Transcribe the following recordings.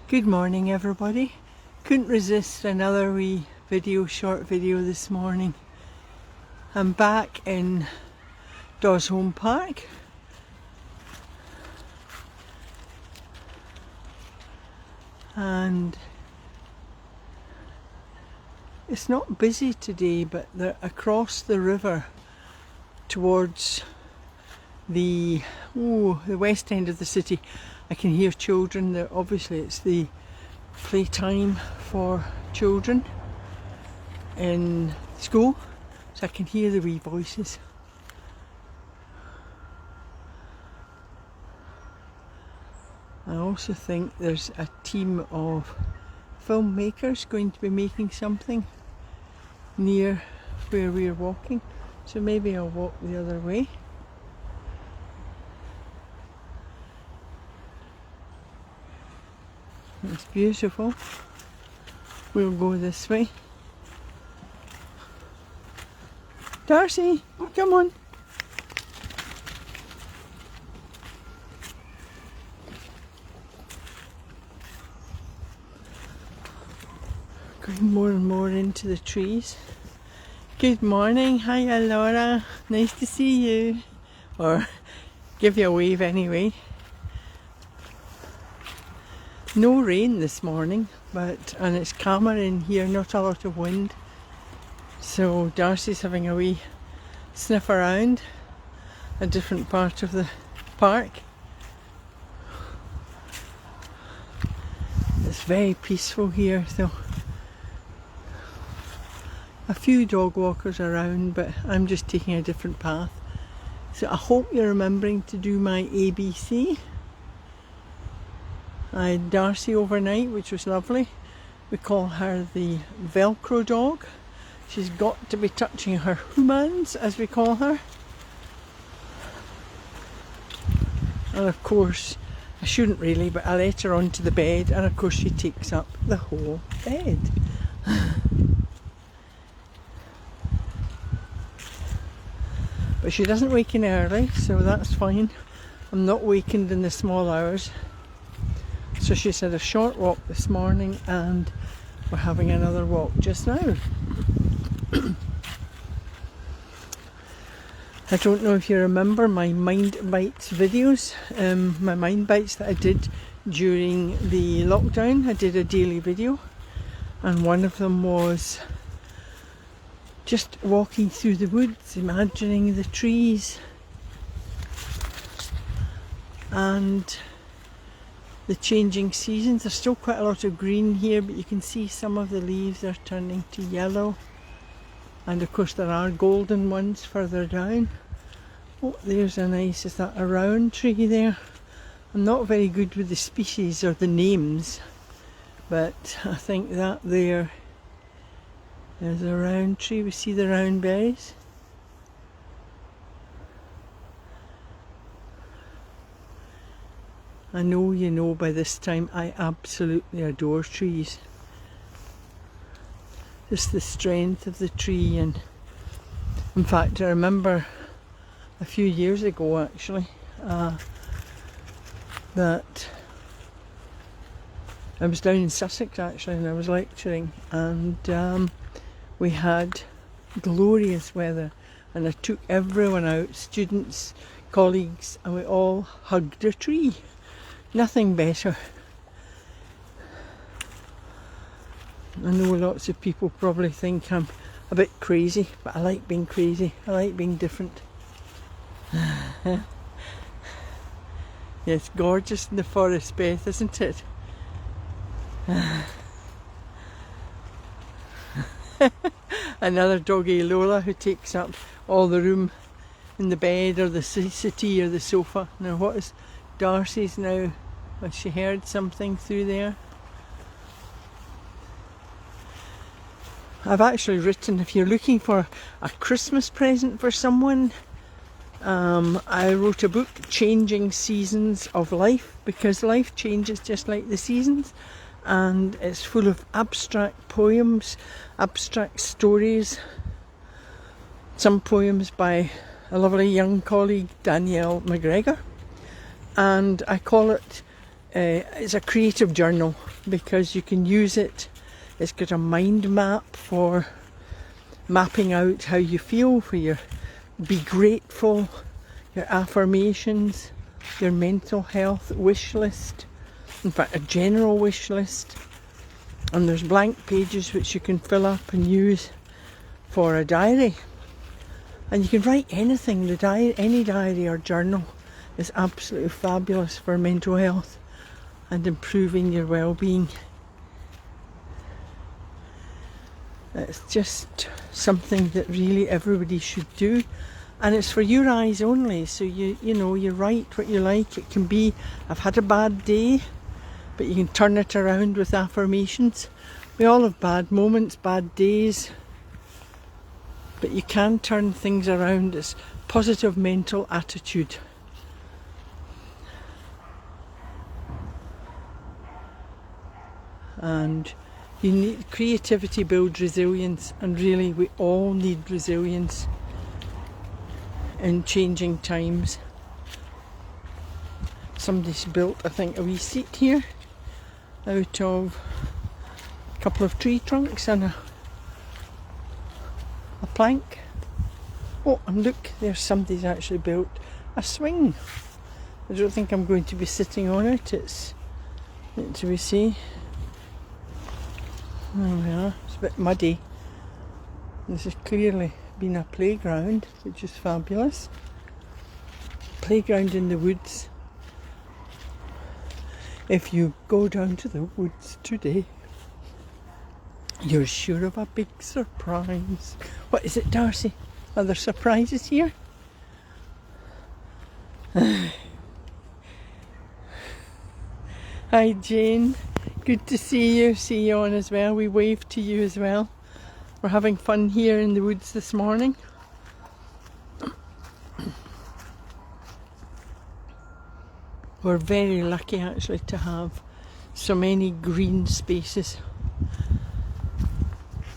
Good morning everybody. Couldn't resist another wee short video this morning. I'm back in Dosholm Park. And it's not busy today, but they're across the river towards the west end of the city. I can hear children there. Obviously it's the playtime for children in school, so I can hear the wee voices. I also think there's a team of filmmakers going to be making something near where we're walking, so maybe I'll walk the other way. It's beautiful. We'll go this way. Darcy, come on. Going more and more into the trees. Good morning. Hi Laura. Nice to see you. Or give you a wave anyway. No rain this morning, and it's calmer in here, not a lot of wind. So Darcy's having a wee sniff around a different part of the park. It's very peaceful here, though. A few dog walkers around, but I'm just taking a different path. So I hope you're remembering to do my ABC. I had Darcy overnight, which was lovely. We call her the Velcro dog. She's got to be touching her humans, as we call her. And of course, I shouldn't really, but I let her onto the bed, and of course she takes up the whole bed. But she doesn't waken early, so that's fine. I'm not wakened in the small hours. So she's had a short walk this morning, and we're having another walk just now. I don't know if you remember my Mind Bites videos, my Mind Bites that I did during the lockdown. I did a daily video, and one of them was just walking through the woods, imagining the trees and the changing seasons. There's still quite a lot of green here, but you can see some of the leaves are turning to yellow, and of course there are golden ones further down. Oh, there's a nice, is that a round tree there? I'm not very good with the species or the names, but I think that there's a round tree. We see the round berries. I know you know by this time I absolutely adore trees. Just the strength of the tree, and in fact I remember a few years ago actually that I was down in Sussex actually, and I was lecturing, and we had glorious weather, and I took everyone out, students, colleagues, and we all hugged a tree. Nothing better. I know lots of people probably think I'm a bit crazy, but I like being crazy. I like being different. Yeah, it's gorgeous in the forest, Beth, isn't it? Another doggy, Lola, who takes up all the room in the bed or the settee or the sofa. Now what is Darcy's now? Has she heard something through there? I've actually written, if you're looking for a Christmas present for someone, I wrote a book, Changing Seasons of Life, because life changes just like the seasons, and it's full of abstract poems, abstract stories, some poems by a lovely young colleague, Danielle McGregor, and I call it, it's a creative journal. because you can use it. It's got a mind map for mapping out how you feel, for your be grateful, your affirmations, your mental health wish list, in fact a general wish list. And there's blank pages which you can fill up and use for a diary. And you can write anything. Any diary or journal is absolutely fabulous for mental health and improving your well-being. It's just something that really everybody should do, and it's for your eyes only. So you know, you write what you like. It can be, I've had a bad day, but you can turn it around with affirmations. We all have bad moments, bad days, but you can turn things around. It's positive mental attitude. And you need creativity, builds resilience, and really we all need resilience in changing times. Somebody's built, I think, a wee seat here out of a couple of tree trunks and a plank. Oh, and look, there's somebody's actually built a swing. I don't think I'm going to be sitting on it. It's, what do we see? There we are. It's a bit muddy. This has clearly been a playground, which is fabulous. Playground in the woods. If you go down to the woods today, you're sure of a big surprise. What is it, Darcy? Are there surprises here? Hi Jane, good to see you. See you on as well. We wave to you as well. We're having fun here in the woods this morning. We're very lucky actually to have so many green spaces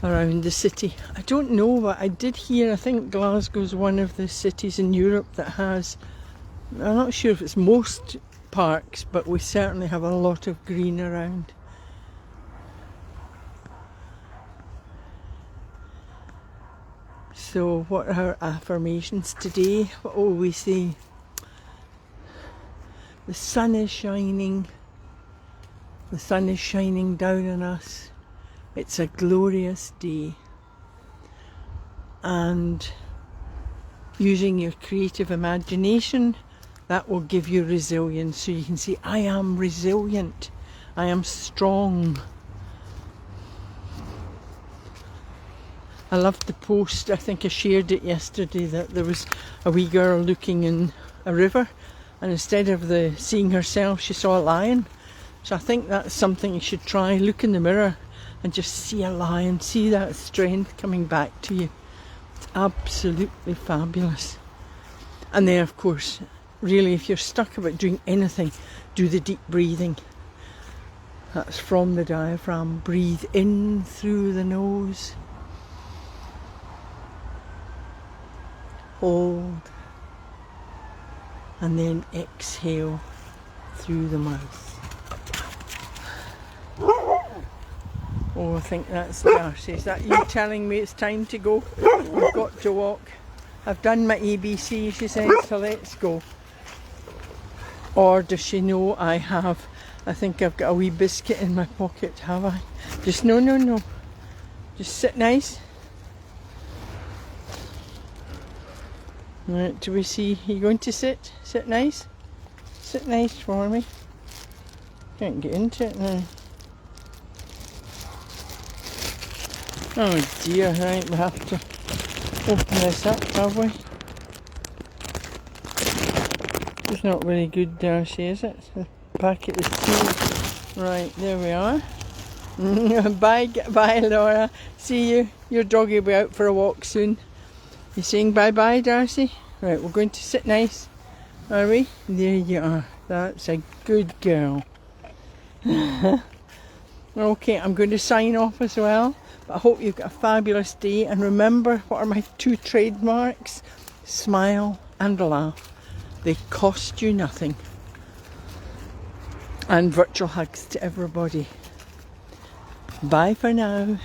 around the city. I don't know, but I did hear, I think Glasgow's one of the cities in Europe that has, I'm not sure if it's most parks, but we certainly have a lot of green around. So what are our affirmations today? What will we say? The sun is shining. The sun is shining down on us. It's a glorious day. And using your creative imagination, that will give you resilience. So you can say, I am resilient. I am strong. I loved the post, I think I shared it yesterday, that there was a wee girl looking in a river, and instead of seeing herself, she saw a lion. So I think that's something you should try. Look in the mirror and just see a lion, see that strength coming back to you. It's absolutely fabulous. And then of course, really, if you're stuck about doing anything, do the deep breathing. That's from the diaphragm. Breathe in through the nose. Hold. And then exhale through the mouth. Oh, I think that's Darcy. Is that you telling me it's time to go? We've got to walk. I've done my ABC, she says, so let's go. Or does she know I think I've got a wee biscuit in my pocket, have I? Just no. Just sit nice. Right, do we see? Are you going to sit? Sit nice? Sit nice for me. Can't get into it now. Oh dear, right, we have to open this up, have we? It's not very good, Darcy, is it? The packet is sealed. Right, there we are. Bye, Laura. See you. Your doggy will be out for a walk soon. You saying bye-bye, Darcy? Right, we're going to sit nice, are we? There you are. That's a good girl. Okay, I'm going to sign off as well. But I hope you've got a fabulous day. And remember, what are my two trademarks? Smile and laugh. They cost you nothing. And virtual hugs to everybody. Bye for now.